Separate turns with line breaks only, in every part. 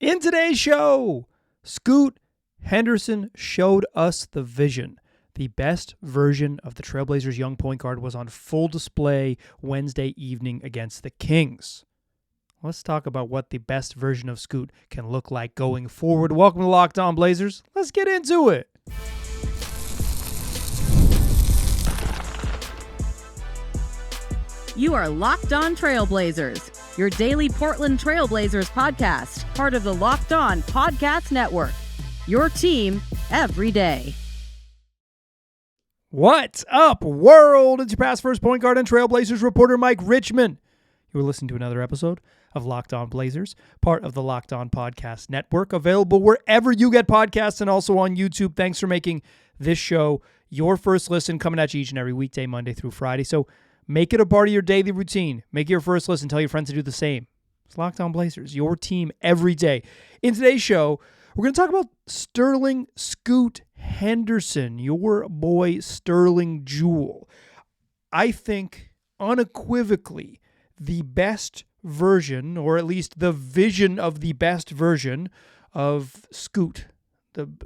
In today's show, Scoot Henderson showed us the vision. The best version of the Trailblazers' young point guard was on full display Wednesday evening against the Kings. Let's talk about what the best version of Scoot can look like going forward. Welcome to Locked On Blazers. Let's get into it.
You are Locked On Trailblazers, your daily Portland Trailblazers podcast, part of the Locked On Podcast Network. Your team every day.
What's up, world? It's your past first point guard and Trailblazers reporter, Mike Richmond. You are listening to another episode of Locked On Blazers, part of the Locked On Podcast Network, available wherever you get podcasts and also on YouTube. Thanks for making this show your first listen, coming at you each and every weekday, Monday through Friday. So make it a part of your daily routine. Make it your first listen. Tell your friends to do the same. It's Locked On Blazers, your team every day. In today's show, we're going to talk about Sterling Scoot Henderson, your boy Sterling Jewel. I think unequivocally the best version, or at least the vision of the best version of Scoot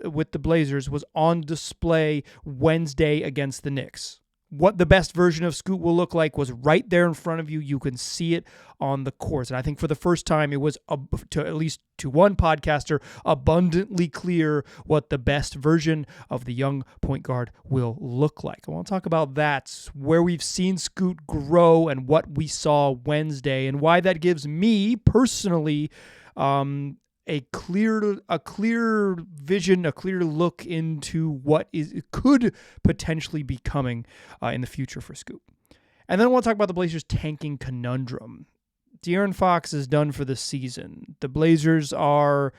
with the Blazers was on display Wednesday against the Knicks. What the best version of Scoot will look like was right there in front of you. You can see it on the court. And I think for the first time, it was, at least to one podcaster, abundantly clear what the best version of the young point guard will look like. I want to talk about that, where we've seen Scoot grow and what we saw Wednesday, and why that gives me personally a clear vision, a clear look into what could potentially be coming in the future for Scoot. And then I want to talk about the Blazers tanking conundrum. De'Aaron Fox is done for the season. The Blazers are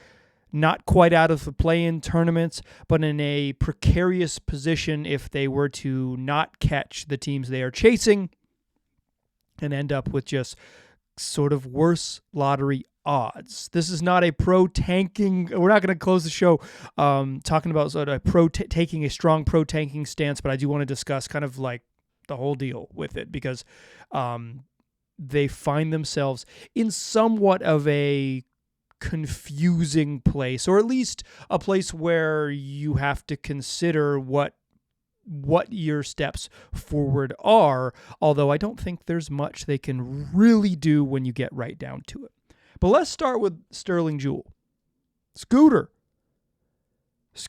not quite out of the play-in tournament, but in a precarious position if they were to not catch the teams they are chasing and end up with just sort of worse lottery odds. This is not a pro-tanking. We're not going to close the show talking about sort of taking a strong pro-tanking stance, but I do want to discuss kind of like the whole deal with it, because they find themselves in somewhat of a confusing place, or at least a place where you have to consider what your steps forward are, although I don't think there's much they can really do when you get right down to it. But let's start with Sterling Jewel. Scoot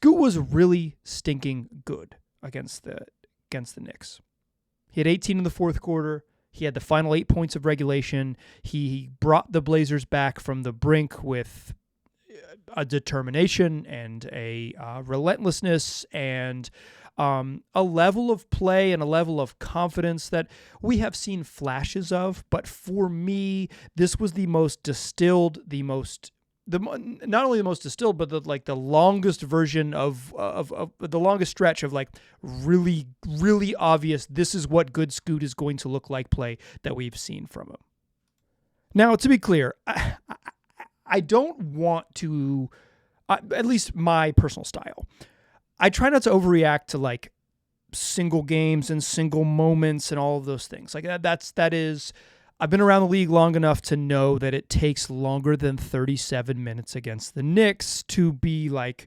was really stinking good against the Knicks. He had 18 in the fourth quarter. He had the final 8 points of regulation. He brought the Blazers back from the brink with a determination and a relentlessness and a level of play and a level of confidence that we have seen flashes of. But for me, this was the most distilled, not only the most distilled, but the longest version of the longest stretch of like really, really obvious, this is what good Scoot is going to look like play that we've seen from him. Now, to be clear, I don't want to, at least my personal style, I try not to overreact to like single games and single moments and all of those things. Like that is, I've been around the league long enough to know that it takes longer than 37 minutes against the Knicks to be like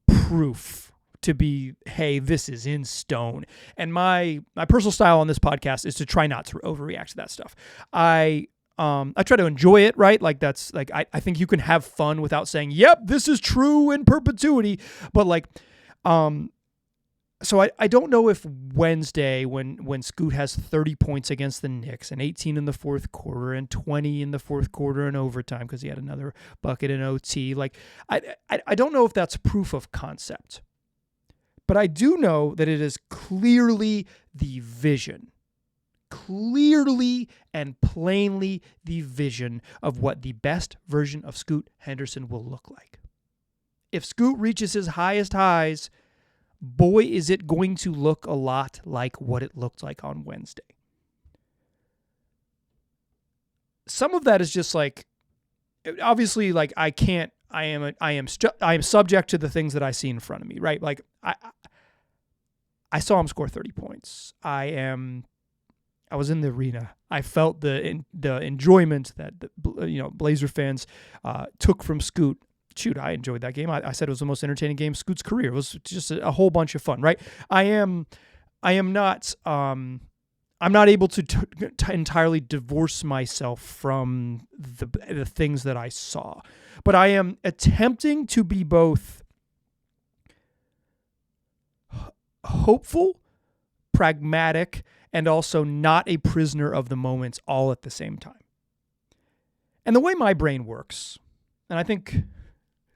proof, to be, hey, this is in stone. And my personal style on this podcast is to try not to overreact to that stuff. I try to enjoy it, right? Like that's like, I think you can have fun without saying, yep, this is true in perpetuity. But like, so I don't know if Wednesday, when Scoot has 30 points against the Knicks and 18 in the fourth quarter and 20 in the fourth quarter in overtime because he had another bucket in OT, like I don't know if that's proof of concept. But I do know that it is clearly the vision. Clearly and plainly the vision of what the best version of Scoot Henderson will look like. If Scoot reaches his highest highs, boy, is it going to look a lot like what it looked like on Wednesday. Some of that is just like, obviously, like I am subject to the things that I see in front of me, right? Like I saw him score 30 points. I was in the arena. I felt the enjoyment that Blazer fans took from Scoot shoot, I enjoyed that game. I said it was the most entertaining game of Scoot's career. It was just a whole bunch of fun, right? I'm not able to entirely divorce myself from the things that I saw, but I am attempting to be both hopeful, pragmatic, and also not a prisoner of the moments all at the same time. And the way my brain works, and I think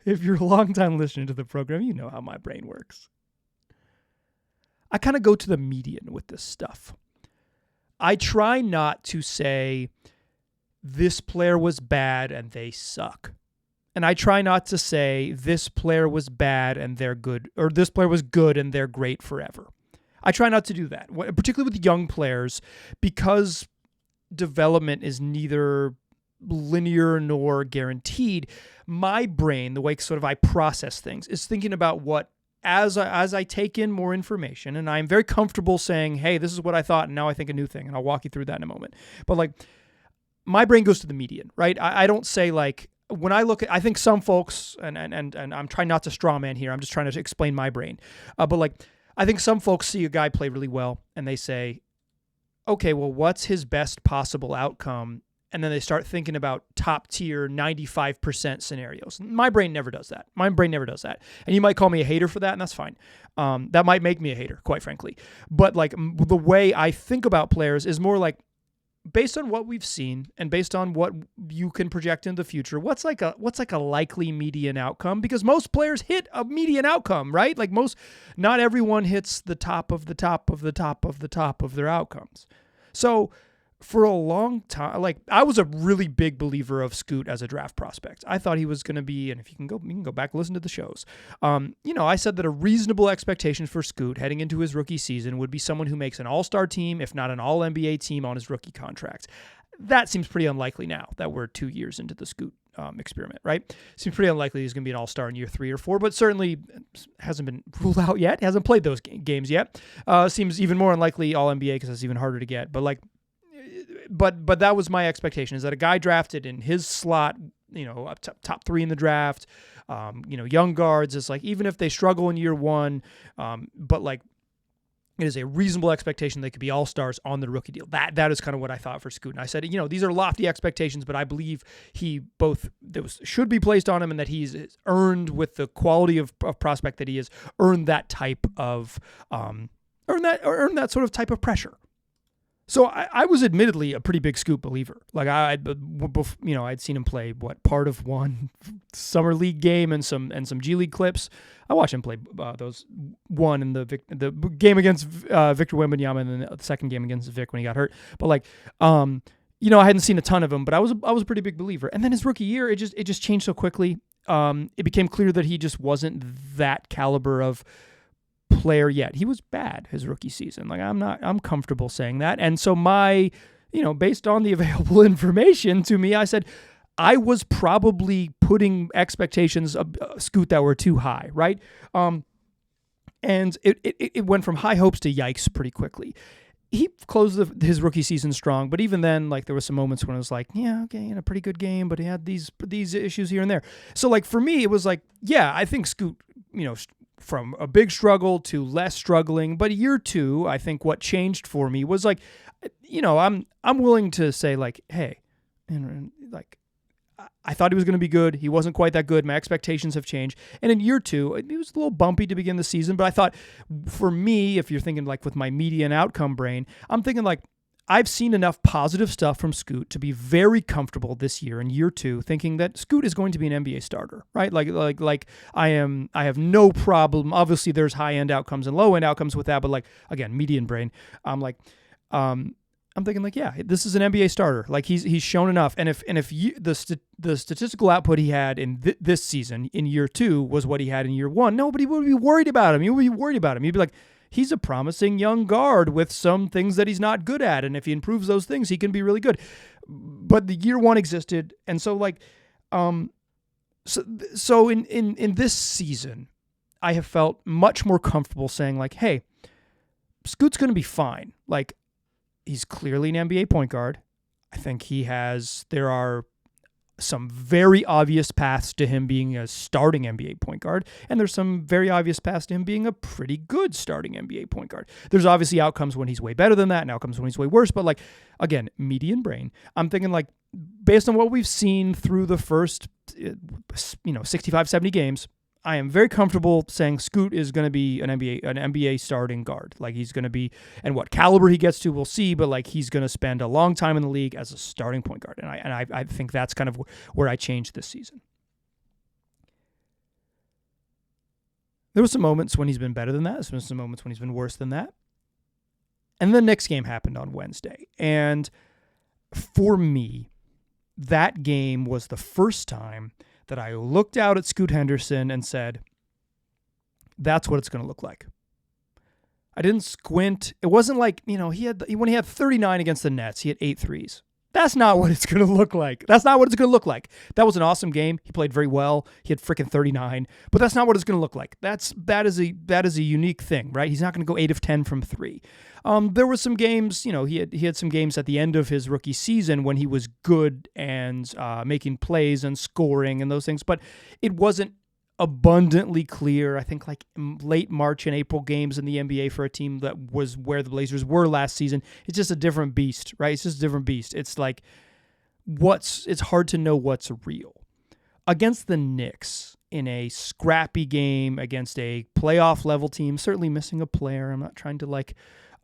if you're a long time listening to the program, you know how my brain works. I kind of go to the median with this stuff. I try not to say this player was bad and they suck. And I try not to say this player was bad and they're good, or this player was good and they're great forever. I try not to do that, particularly with young players, because development is neither linear nor guaranteed. My brain, the way sort of I process things, is thinking about what, as I take in more information, and I'm very comfortable saying, hey, this is what I thought, and now I think a new thing, and I'll walk you through that in a moment. But like, my brain goes to the median, right? I don't say like, when I look at, I think some folks, and I'm trying not to straw man here, I'm just trying to explain my brain. But like, I think some folks see a guy play really well and they say, okay, well, what's his best possible outcome? And then they start thinking about top tier 95% scenarios. My brain never does that. And you might call me a hater for that, and that's fine. That might make me a hater, quite frankly. But like, the way I think about players is more like, based on what we've seen and based on what you can project in the future, what's like a likely median outcome? Because most players hit a median outcome, right? Like not everyone hits the top of the top of the top of the top of their outcomes. So for a long time, like, I was a really big believer of Scoot as a draft prospect. I thought he was going to be, and if you can go back and listen to the shows. I said that a reasonable expectation for Scoot heading into his rookie season would be someone who makes an all-star team, if not an all-NBA team, on his rookie contract. That seems pretty unlikely now that we're 2 years into the Scoot experiment, right? Seems pretty unlikely he's going to be an all-star in year 3 or 4, but certainly hasn't been ruled out yet. Hasn't played those games yet. Seems even more unlikely all-NBA because it's even harder to get. But like, But that was my expectation, is that a guy drafted in his slot, up top 3 in the draft, young guards, is like, even if they struggle in year 1, but like, it is a reasonable expectation they could be all-stars on the rookie deal. That is kind of what I thought for Scoot. And I said, these are lofty expectations, but I believe those should be placed on him, and that he's earned, with the quality of prospect that he is, earned that type of, earn that sort of type of pressure. So I was admittedly a pretty big Scoot believer. Like, I'd seen him play part of one summer league game and some G League clips. I watched him play those one in the game against Victor Wembanyama, and then the second game against Vic when he got hurt. But like, I hadn't seen a ton of him, but I was a pretty big believer. And then his rookie year, it just changed so quickly. It became clear that he just wasn't that caliber of player yet. He was bad his rookie season. Like, I'm comfortable saying that. And so based on the available information to me, I said I was probably putting expectations of Scoot that were too high, right? And it went from high hopes to yikes pretty quickly. He closed his rookie season strong, but even then, like, there were some moments when it was like, yeah, okay, in a pretty good game, but he had these issues here and there. So like, for me, it was like, yeah, I think Scoot, from a big struggle to less struggling. But year 2, I think what changed for me was like, I'm willing to say like, hey, like, I thought he was going to be good. He wasn't quite that good. My expectations have changed. And in year 2, it was a little bumpy to begin the season, but I thought, for me, if you're thinking like with my median outcome brain, I'm thinking like, I've seen enough positive stuff from Scoot to be very comfortable this year in year 2, thinking that Scoot is going to be an NBA starter, right? Like I have no problem. Obviously, there's high-end outcomes and low-end outcomes with that, but like, again, median brain, I'm thinking like, yeah, this is an NBA starter. Like, he's shown enough. And if the statistical output he had in this season in year 2 was what he had in year 1, nobody would be worried about him. You would be worried about him. You'd be like, he's a promising young guard with some things that he's not good at, and if he improves those things, he can be really good. But the year 1 existed, and so like, so in this season, I have felt much more comfortable saying like, hey, Scoot's going to be fine. Like, he's clearly an NBA point guard. I think there are some very obvious paths to him being a starting NBA point guard, and there's some very obvious paths to him being a pretty good starting NBA point guard. There's obviously outcomes when he's way better than that and outcomes when he's way worse, but like, again, median brain, I'm thinking like, based on what we've seen through the first 65, 70 games, I am very comfortable saying Scoot is going to be an NBA starting guard. Like, he's going to be, and what caliber he gets to, we'll see, but like, he's going to spend a long time in the league as a starting point guard. And I think that's kind of where I changed this season. There were some moments when he's been better than that. There's been some moments when he's been worse than that. And the Knicks game happened on Wednesday. And for me, that game was the first time that I looked out at Scoot Henderson and said, that's what it's going to look like. I didn't squint. It wasn't like, when he had 39 against the Nets, he had 8 threes. That's not what it's going to look like. That's not what it's going to look like. That was an awesome game. He played very well. He had freaking 39, but that's not what it's going to look like. That is a unique thing, right? He's not going to go 8 of 10 from 3. There were some games, he had some games at the end of his rookie season when he was good and making plays and scoring and those things, but it wasn't abundantly clear. I think like late March and April games in the NBA for a team that was where the Blazers were last season. It's just a different beast, right? It's just a different beast. It's like it's hard to know what's real. Against the Knicks in a scrappy game against a playoff level team, certainly missing a player. I'm not trying to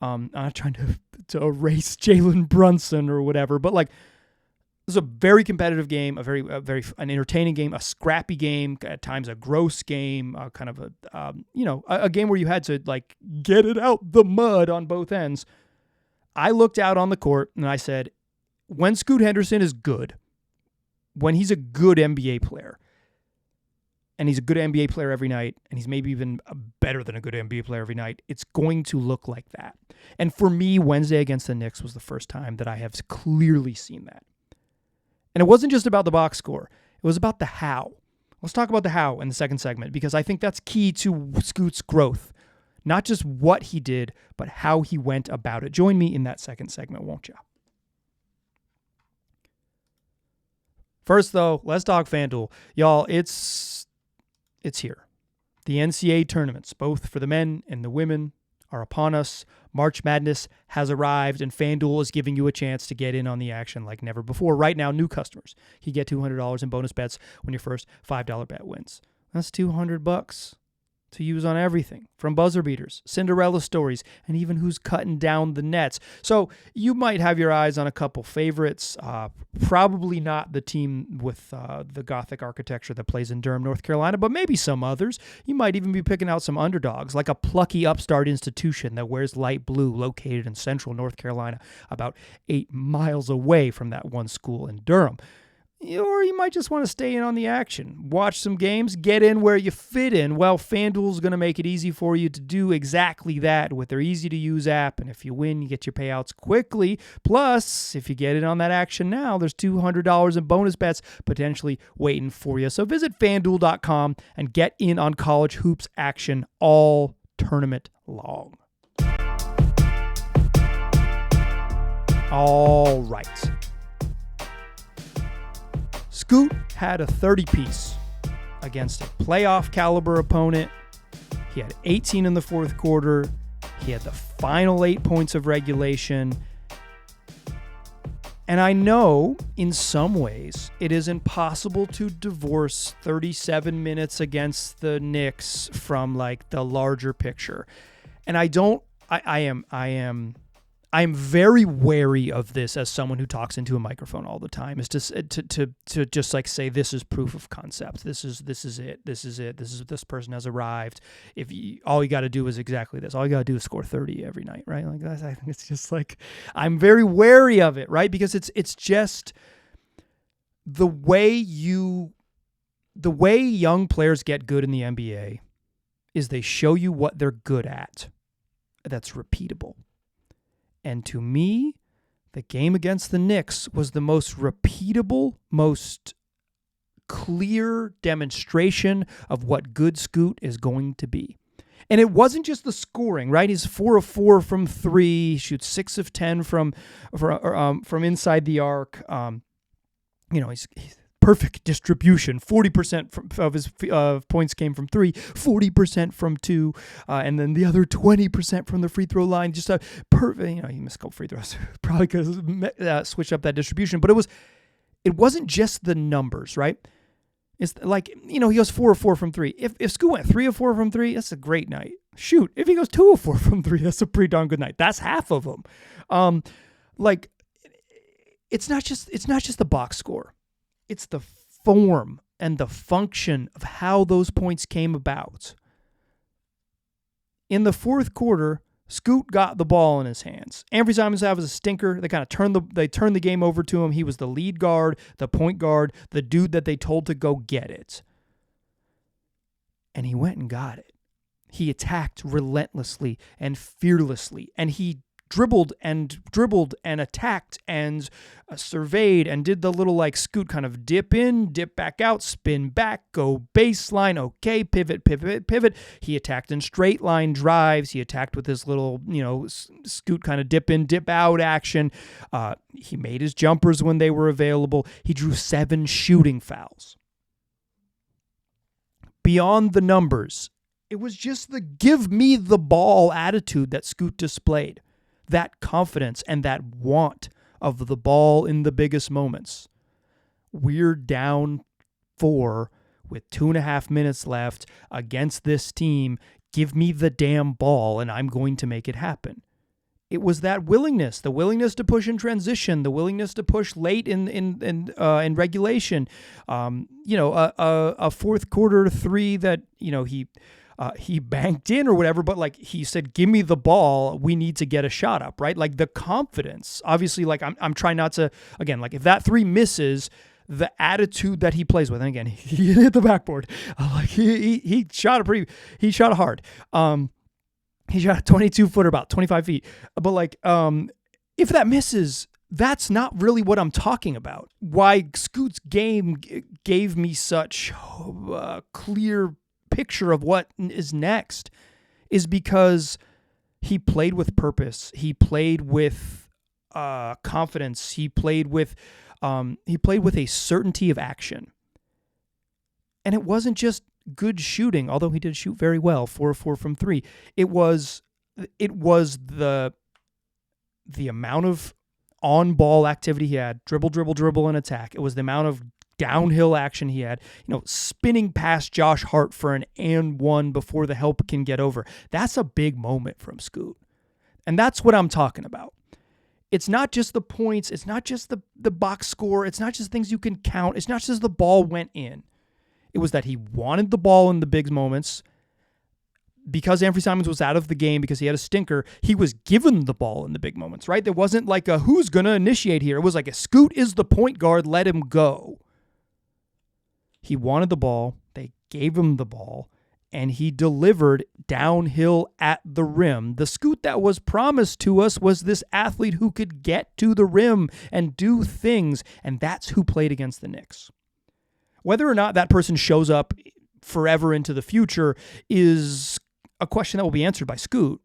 I'm not trying to erase Jalen Brunson or whatever, but like, it was a very competitive game, an entertaining game, a scrappy game, at times a gross game, kind of a game where you had to like get it out the mud on both ends. I looked out on the court and I said, when Scoot Henderson is good, when he's a good NBA player, and he's a good NBA player every night, and he's maybe even better than a good NBA player every night, it's going to look like that. And for me, Wednesday against the Knicks was the first time that I have clearly seen that. And it wasn't just about the box score. It was about the how. Let's talk about the how in the second segment, because I think that's key to Scoot's growth. Not just what he did, but how he went about it. Join me in that second segment, won't you? First, though, let's talk FanDuel. Y'all, it's here. The NCAA tournaments, both for the men and the women, are upon us. March Madness has arrived, and FanDuel is giving you a chance to get in on the action like never before. Right now, new customers, you get $200 in bonus bets when your first $5 bet wins. That's $200 to use on everything, from buzzer beaters, Cinderella stories, and even who's cutting down the nets. So you might have your eyes on a couple favorites, probably not the team with the Gothic architecture that plays in Durham, North Carolina, but maybe some others. You might even be picking out some underdogs, like a plucky upstart institution that wears light blue, located in central North Carolina, about 8 miles away from that one school in Durham. Or you might just want to stay in on the action, watch some games, get in where you fit in. Well, FanDuel's going to make it easy for you to do exactly that with their easy-to-use app. And if you win, you get your payouts quickly. Plus, if you get in on that action now, there's $200 in bonus bets potentially waiting for you. So visit FanDuel.com and get in on college hoops action all tournament long. All right. Scoot had a 30-piece against a playoff caliber opponent. He had 18 in the fourth quarter. He had the final 8 points of regulation. And I know in some ways it is impossible to divorce 37 minutes against the Knicks from like the larger picture. And I am very wary of this as someone who talks into a microphone all the time, is to just like say, this is proof of concept. This is it. This person has arrived. All you got to do is exactly this. All you got to do is score 30 every night, right? Like I think it's just like, I'm very wary of it, right? Because it's just the way young players get good in the NBA is they show you what they're good at. That's repeatable. And to me, the game against the Knicks was the most repeatable, most clear demonstration of what good Scoot is going to be. And it wasn't just the scoring, right? He's 4 of 4 from 3, shoots 6 of 10 from inside the arc. He's perfect distribution. 40% of his points came from 3, 40% from 2, and then the other 20% from the free throw line. Just a perfect, he missed a couple free throws. Probably could have switched up that distribution, but it wasn't just the numbers, right? It's like, he goes 4 of 4 from 3. If Scoot went 3 of 4 from 3, that's a great night. Shoot, if he goes 2 of 4 from 3, that's a pretty darn good night. That's half of them. It's not just the box score. It's the form and the function of how those points came about. In the fourth quarter, Scoot got the ball in his hands. Anthony Simons was a stinker. They kind of turned the game over to him. He was the lead guard, the point guard, the dude that they told to go get it. And he went and got it. He attacked relentlessly and fearlessly, and he dribbled and attacked and surveyed and did the little Scoot kind of dip in, dip back out, spin back, go baseline, okay, pivot. He attacked in straight line drives. He attacked with his little, Scoot kind of dip in, dip out action. He made his jumpers when they were available. He drew 7 shooting fouls. Beyond the numbers, it was just the give me the ball attitude that Scoot displayed. That confidence and that want of the ball in the biggest moments. We're down 4 with 2.5 minutes left against this team. Give me the damn ball and I'm going to make it happen. It was that willingness, the willingness to push in transition, the willingness to push late in regulation. A fourth quarter 3 that he banked in or whatever, but he said, give me the ball. We need to get a shot up, right? The confidence, obviously, I'm trying not to, again, if that 3 misses, the attitude that he plays with, and again, he hit the backboard. He shot hard. He shot a 22-footer, about 25 feet. But if that misses, that's not really what I'm talking about. Why Scoot's game gave me such clear picture of what is next is because he played with purpose. He played with confidence. He played with a certainty of action. And it wasn't just good shooting, although he did shoot very well, 4 of 4 from 3. It was the amount of on-ball activity he had, dribble, and attack. It was the amount of downhill action he had, spinning past Josh Hart for an and one before the help can get over. That's a big moment from Scoot. And that's what I'm talking about. It's not just the points. It's not just the box score. It's not just things you can count. It's not just the ball went in. It was that he wanted the ball in the big moments. Because Anthony Simons was out of the game because he had a stinker, he was given the ball in the big moments, right? There wasn't a who's going to initiate here. It was a Scoot is the point guard, let him go. He wanted the ball, they gave him the ball, and he delivered downhill at the rim. The Scoot that was promised to us was this athlete who could get to the rim and do things, and that's who played against the Knicks. Whether or not that person shows up forever into the future is a question that will be answered by Scoot.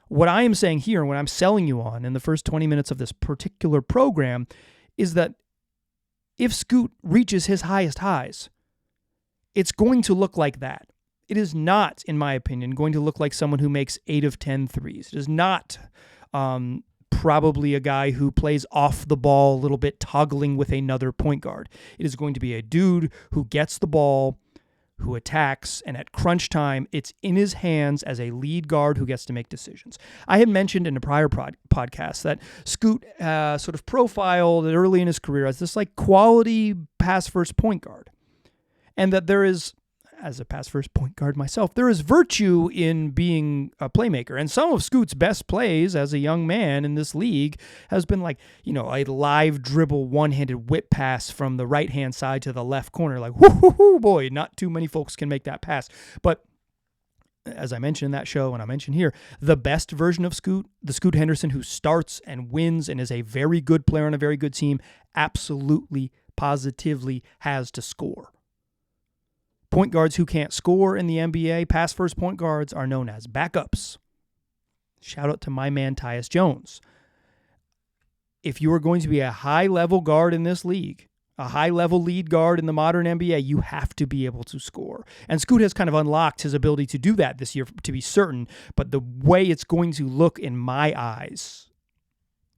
What I am saying here and what I'm selling you on in the first 20 minutes of this particular program is that if Scoot reaches his highest highs, it's going to look like that. It is not, in my opinion, going to look like someone who makes 8 of 10 threes. It is not probably a guy who plays off the ball a little bit, toggling with another point guard. It is going to be a dude who gets the ball, who attacks, and at crunch time, it's in his hands as a lead guard who gets to make decisions. I had mentioned in a prior podcast that Scoot sort of profiled early in his career as this quality pass-first point guard. And that there is, as a pass-first point guard myself, there is virtue in being a playmaker. And some of Scoot's best plays as a young man in this league has been a live dribble, one-handed whip pass from the right-hand side to the left corner. Whoo, boy, not too many folks can make that pass. But as I mentioned in that show and I mentioned here, the best version of Scoot, the Scoot Henderson who starts and wins and is a very good player on a very good team, absolutely, positively has to score. Point guards who can't score in the NBA, pass-first point guards, are known as backups. Shout out to my man Tyus Jones. If you are going to be a high-level guard in this league, a high-level lead guard in the modern NBA, you have to be able to score. And Scoot has kind of unlocked his ability to do that this year, to be certain. But the way it's going to look in my eyes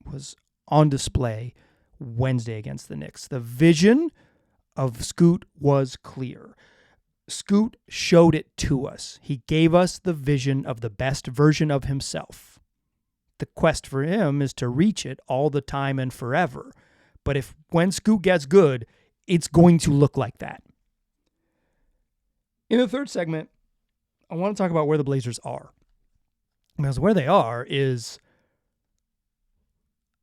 was on display Wednesday against the Knicks. The vision of Scoot was clear. Scoot showed it to us. He gave us the vision of the best version of himself. The quest for him is to reach it all the time and forever. But when Scoot gets good, it's going to look like that. In the third segment, I want to talk about where the Blazers are. Because where they are is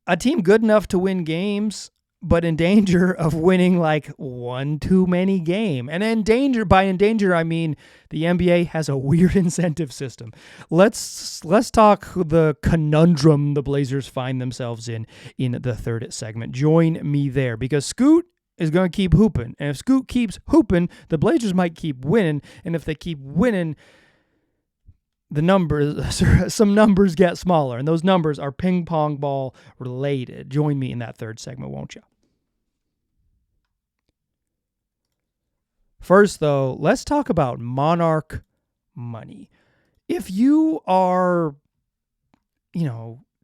a team good enough to win games, but in danger of winning like one too many game. And by in danger, I mean the NBA has a weird incentive system. Let's talk the conundrum the Blazers find themselves in the third segment. Join me there, because Scoot is going to keep hooping. And if Scoot keeps hooping, the Blazers might keep winning. And if they keep winning, some numbers get smaller, and those numbers are ping pong ball related. Join me in that third segment, won't you? First, though, let's talk about Monarch money. If you are,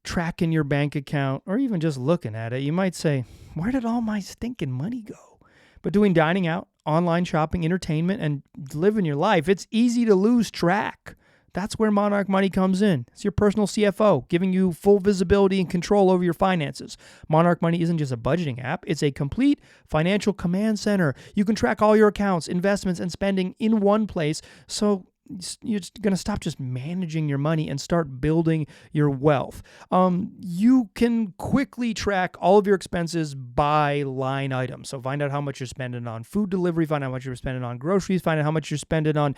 tracking your bank account or even just looking at it, you might say, where did all my stinking money go? But doing dining out, online shopping, entertainment, and living your life, it's easy to lose track. That's where Monarch Money comes in. It's your personal CFO, giving you full visibility and control over your finances. Monarch Money isn't just a budgeting app. It's a complete financial command center. You can track all your accounts, investments, and spending in one place, so you're just going to stop just managing your money and start building your wealth. You can quickly track all of your expenses by line item. So find out how much you're spending on food delivery, find out how much you're spending on groceries, find out how much you're spending on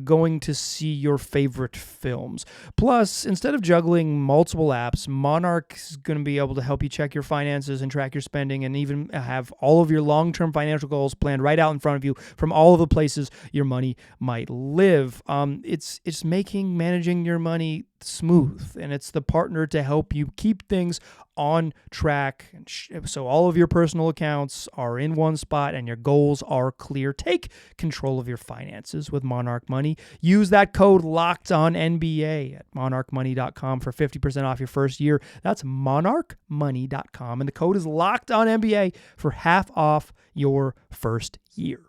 going to see your favorite films. Plus, instead of juggling multiple apps, Monarch is going to be able to help you check your finances and track your spending, and even have all of your long-term financial goals planned right out in front of you from all of the places your money might live. It's making managing your money smooth, and it's the partner to help you keep things on track. So all of your personal accounts are in one spot and your goals are clear. Take control of your finances with Monarch Money. Use that code LOCKEDONNBA at monarchmoney.com for 50% off your first year. That's monarchmoney.com, and the code is LOCKEDONNBA for half off your first year.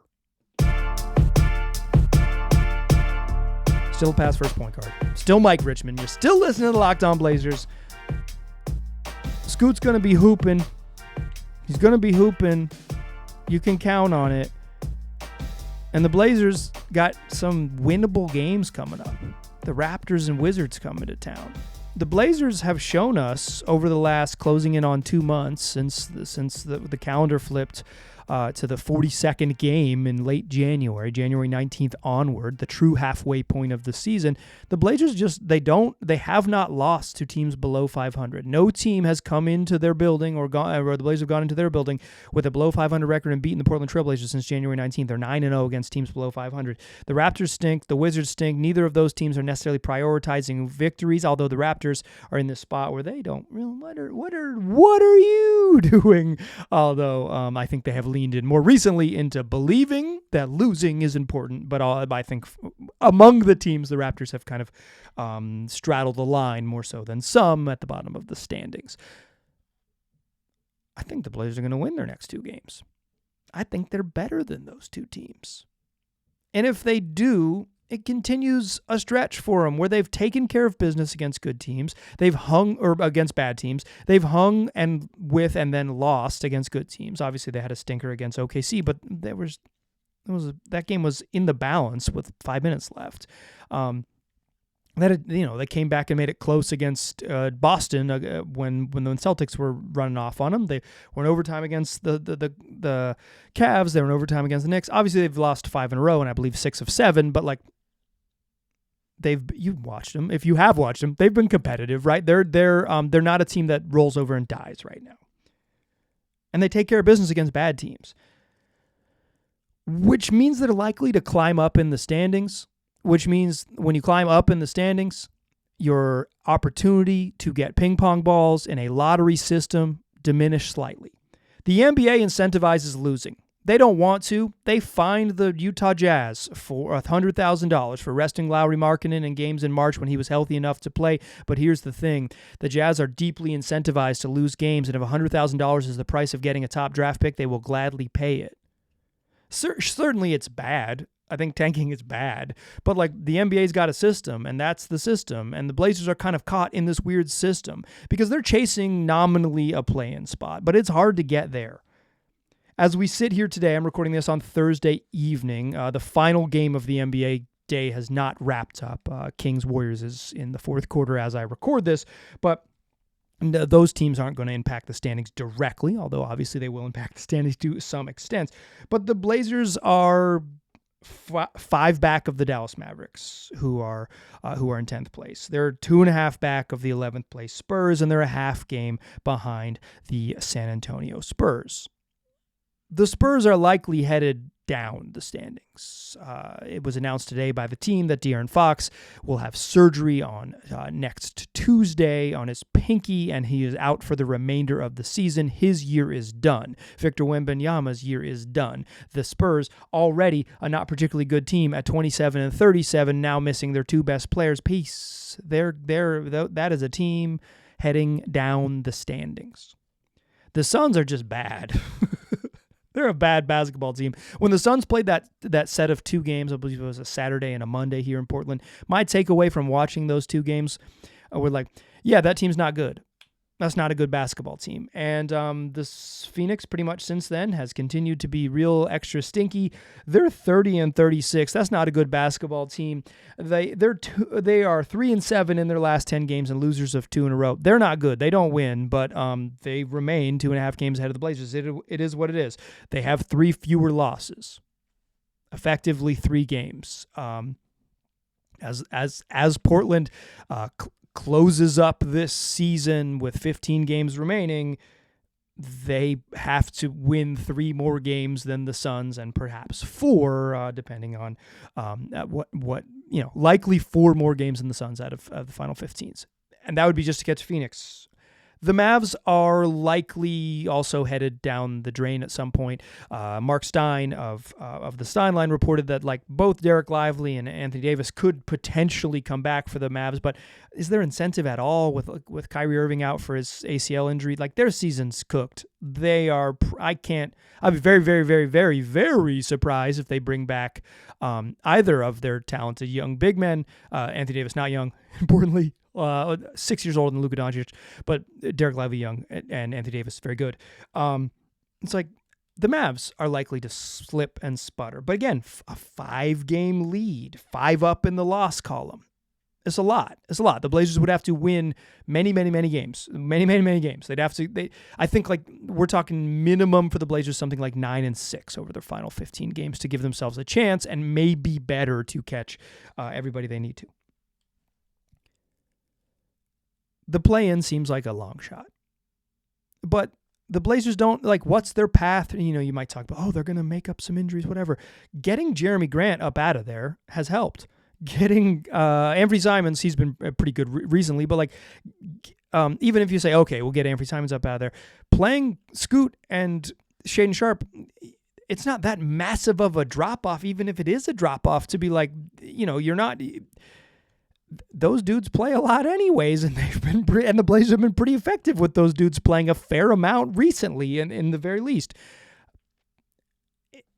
Still pass first point guard. Still Mike Richmond. You're still listening to the Locked On Blazers. Scoot's going to be hooping. He's going to be hooping. You can count on it. And the Blazers got some winnable games coming up. The Raptors and Wizards coming to town. The Blazers have shown us over the last closing in on 2 months since the calendar flipped to the 42nd game in late January 19th onward, the true halfway point of the season. The Blazers they have not lost to teams below 500. No team has come into their building or the Blazers have gone into their building with a below 500 record and beaten the Portland Trail Blazers since January 19th. They're 9-0 against teams below 500. The Raptors stink. The Wizards stink. Neither of those teams are necessarily prioritizing victories, although the Raptors are in this spot where they don't really, what are you doing? Although I think they have leaned in more recently into believing that losing is important, but I think among the teams, the Raptors have kind of straddled the line more so than some at the bottom of the standings. I think the Blazers are going to win their next 2 games. I think they're better than those 2 teams. And if they do, it continues a stretch for them where they've taken care of business against good teams. They've hung, or against bad teams. They've hung and then lost against good teams. Obviously, they had a stinker against OKC, but that game was in the balance with 5 minutes left. They came back and made it close against Boston when the Celtics were running off on them. They were in overtime against the Cavs. They were in overtime against the Knicks. Obviously, they've lost 5 in a row, and I believe 6 of 7. But you've watched them. If you have watched them, they've been competitive, right? They're not a team that rolls over and dies right now, and they take care of business against bad teams, which means they're likely to climb up in the standings. Which means when you climb up in the standings, your opportunity to get ping pong balls in a lottery system diminish slightly. The NBA incentivizes losing. They don't want to. They fined the Utah Jazz for $100,000 for resting Lauri Markkanen in games in March when he was healthy enough to play. But here's the thing. The Jazz are deeply incentivized to lose games, and if $100,000 is the price of getting a top draft pick, they will gladly pay it. Certainly it's bad. I think tanking is bad. But like the NBA's got a system, and that's the system. And the Blazers are kind of caught in this weird system because they're chasing nominally a play-in spot, but it's hard to get there. As we sit here today, I'm recording this on Thursday evening. The final game of the NBA day has not wrapped up. Kings-Warriors is in the fourth quarter as I record this, but those teams aren't going to impact the standings directly, although obviously they will impact the standings to some extent. But the Blazers are 5 back of the Dallas Mavericks, who are in 10th place. They're 2.5 back of the 11th place Spurs, and they're a half game behind the San Antonio Spurs. The Spurs are likely headed down the standings. It was announced today by the team that De'Aaron Fox will have surgery on next Tuesday on his pinky, and he is out for the remainder of the season. His year is done. Victor Wembanyama's year is done. The Spurs, already a not particularly good team at 27 and 37, now missing their 2 best players. Peace. That is a team heading down the standings. The Suns are just bad. They're a bad basketball team. When the Suns played that set of 2 games, I believe it was a Saturday and a Monday here in Portland, my takeaway from watching those 2 games were like, yeah, that team's not good. That's not a good basketball team. And this Phoenix, pretty much since then, has continued to be real extra stinky. They're 30 and 36. That's not a good basketball team. They are 3 and 7 in their last 10 games and losers of 2 in a row. They're not good. They don't win, but they remain 2.5 games ahead of the Blazers. It is what it is. They have 3 fewer losses, effectively 3 games. As Portland closes up this season with 15 games remaining, they have to win 3 more games than the Suns, and perhaps 4, depending on likely 4 more games than the Suns out of the final 15s. And that would be just to catch Phoenix. The Mavs are likely also headed down the drain at some point. Mark Stein of the Stein Line reported that like both Derek Lively and Anthony Davis could potentially come back for the Mavs, but is there incentive at all with Kyrie Irving out for his ACL injury? Like their season's cooked. I'd be very, very, very, very, very surprised if they bring back either of their talented young big men. Anthony Davis, not young, importantly. 6 years older than Luka Doncic, but Derek Lively young and Anthony Davis very good. It's like the Mavs are likely to slip and sputter. But again, a 5-game lead, 5 up in the loss column. It's a lot. The Blazers would have to win many, many, many games. Many, many, many games. I think like we're talking minimum for the Blazers something like 9 and 6 over their final 15 games to give themselves a chance and maybe better to catch everybody they need to. The play-in seems like a long shot. But the Blazers don't, like, what's their path? You might talk about, they're going to make up some injuries, whatever. Getting Jeremy Grant up out of there has helped. Getting Anthony Simons, he's been pretty good recently, but, like, even if you say, okay, we'll get Anthony Simons up out of there, playing Scoot and Shaedon Sharpe, it's not that massive of a drop-off, even if it is a drop-off, to be like, you're not... Those dudes play a lot anyways, and the Blazers have been pretty effective with those dudes playing a fair amount recently, in the very least.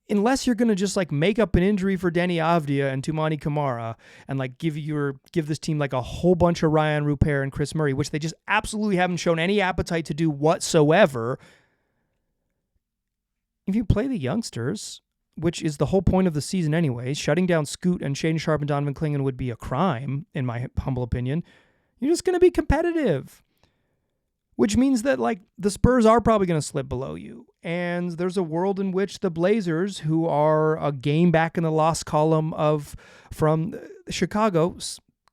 Unless you're going to just like make up an injury for Deni Avdija and Toumani Camara and like give this team like a whole bunch of Ryan Rupert and Chris Murray, which they just absolutely haven't shown any appetite to do whatsoever. If you play the youngsters, which is the whole point of the season anyways, shutting down Scoot and Shaedon Sharpe and Donovan Clingan would be a crime, in my humble opinion. You're just going to be competitive, which means that like the Spurs are probably going to slip below you. And there's a world in which the Blazers, who are a game back in the loss column from Chicago,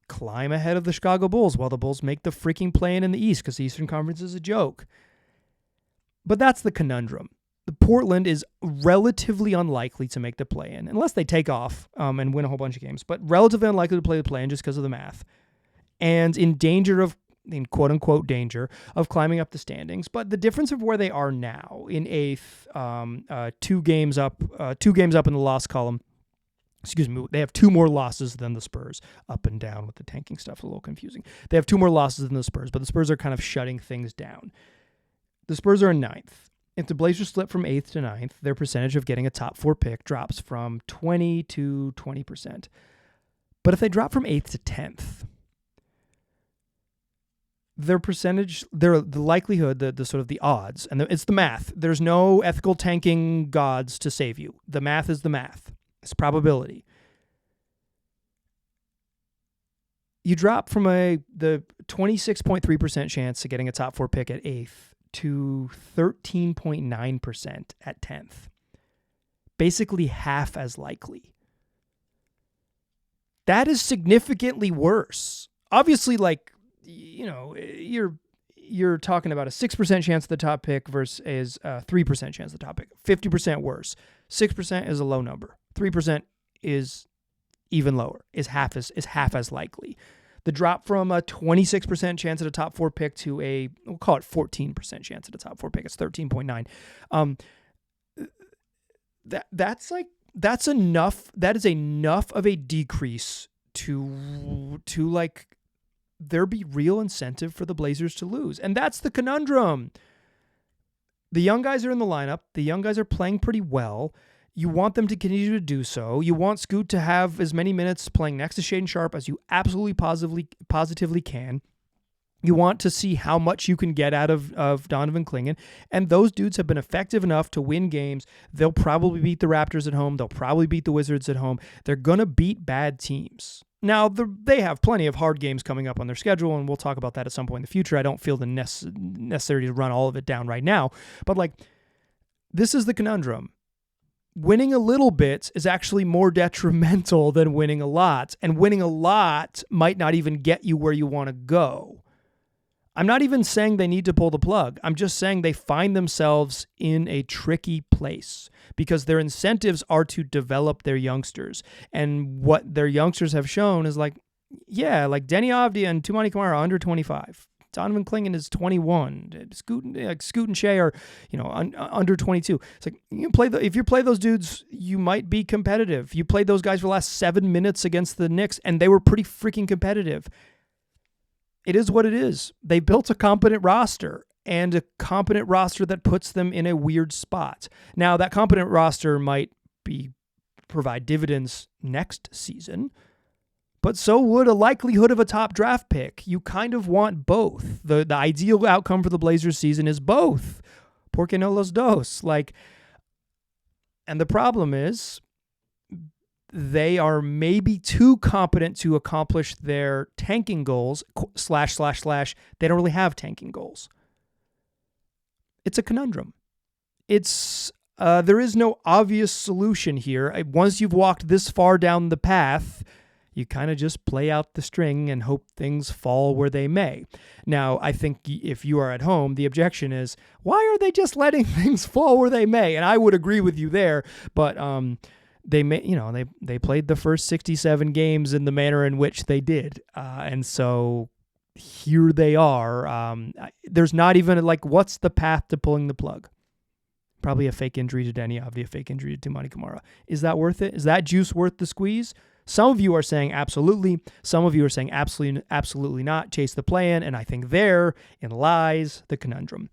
climb ahead of the Chicago Bulls while the Bulls make the freaking play-in the East because the Eastern Conference is a joke. But that's the conundrum. Portland is relatively unlikely to make the play-in, unless they take off and win a whole bunch of games, but relatively unlikely to play the play-in just because of the math, and in danger of in quote-unquote danger of climbing up the standings. But the difference of where they are now in 8th, 2 games up in the loss column. Excuse me, they have 2 more losses than the Spurs. Up and down with the tanking stuff, a little confusing. They have 2 more losses than the Spurs, but the Spurs are kind of shutting things down. The Spurs are in 9th. If the Blazers slip from 8th to 9th, their percentage of getting a top 4 pick drops from 20 to 20%. But if they drop from 8th to 10th, their percentage, the likelihood, the sort of the odds, and it's the math. There's no ethical tanking gods to save you. The math is the math. It's probability. You drop from the 26.3% chance of getting a top 4 pick at 8th to 13.9% at 10th. Basically half as likely. That is significantly worse. Obviously, like, you know, you're talking about a 6% chance of the top pick versus a 3% chance of the top pick. 50% worse. 6% is a low number. 3% is even lower. Is half as likely. The drop from a 26% chance at a top 4 pick to we'll call it 14% chance at a top 4 pick. It's 13.9. That's enough. That is enough of a decrease to like there be real incentive for the Blazers to lose. And that's the conundrum. The young guys are in the lineup. The young guys are playing pretty well. You want them to continue to do so. You want Scoot to have as many minutes playing next to Shaedon Sharpe as you absolutely positively can. You want to see how much you can get out of Donovan Clingan. And those dudes have been effective enough to win games. They'll probably beat the Raptors at home. They'll probably beat the Wizards at home. They're going to beat bad teams. Now, they have plenty of hard games coming up on their schedule, and we'll talk about that at some point in the future. I don't feel the necessary to run all of it down right now. But, like, this is the conundrum. Winning a little bit is actually more detrimental than winning a lot. And winning a lot might not even get you where you want to go. I'm not even saying they need to pull the plug. I'm just saying they find themselves in a tricky place because their incentives are to develop their youngsters. And what their youngsters have shown is like, yeah, like Denny Avdia and Toumani Camara are under 25. Donovan Clingan is 21. Scoot and Shea are, under 22. It's like if you play those dudes, you might be competitive. You played those guys for the last 7 minutes against the Knicks, and they were pretty freaking competitive. It is what it is. They built a competent roster, and a competent roster that puts them in a weird spot. Now, that competent roster might provide dividends next season, but so would a likelihood of a top draft pick. You kind of want both. The ideal outcome for the Blazers season is both. Porque no los dos. And the problem is they are maybe too competent to accomplish their tanking goals, / they don't really have tanking goals. It's a conundrum. There is no obvious solution here. Once you've walked this far down the path, you kind of just play out the string and hope things fall where they may. Now, I think if you are at home, the objection is, why are they just letting things fall where they may? And I would agree with you there, but they played the first 67 games in the manner in which they did. And so here they are. There's not even what's the path to pulling the plug? Probably a fake injury to Denny Avdia, a fake injury to Toumani Camara. Is that worth it? Is that juice worth the squeeze? Some of you are saying absolutely. Some of you are saying absolutely not. Chase the play-in, and I think therein lies the conundrum.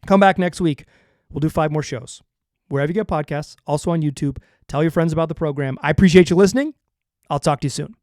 Come back next week. We'll do 5 more shows. Wherever you get podcasts, also on YouTube. Tell your friends about the program. I appreciate you listening. I'll talk to you soon.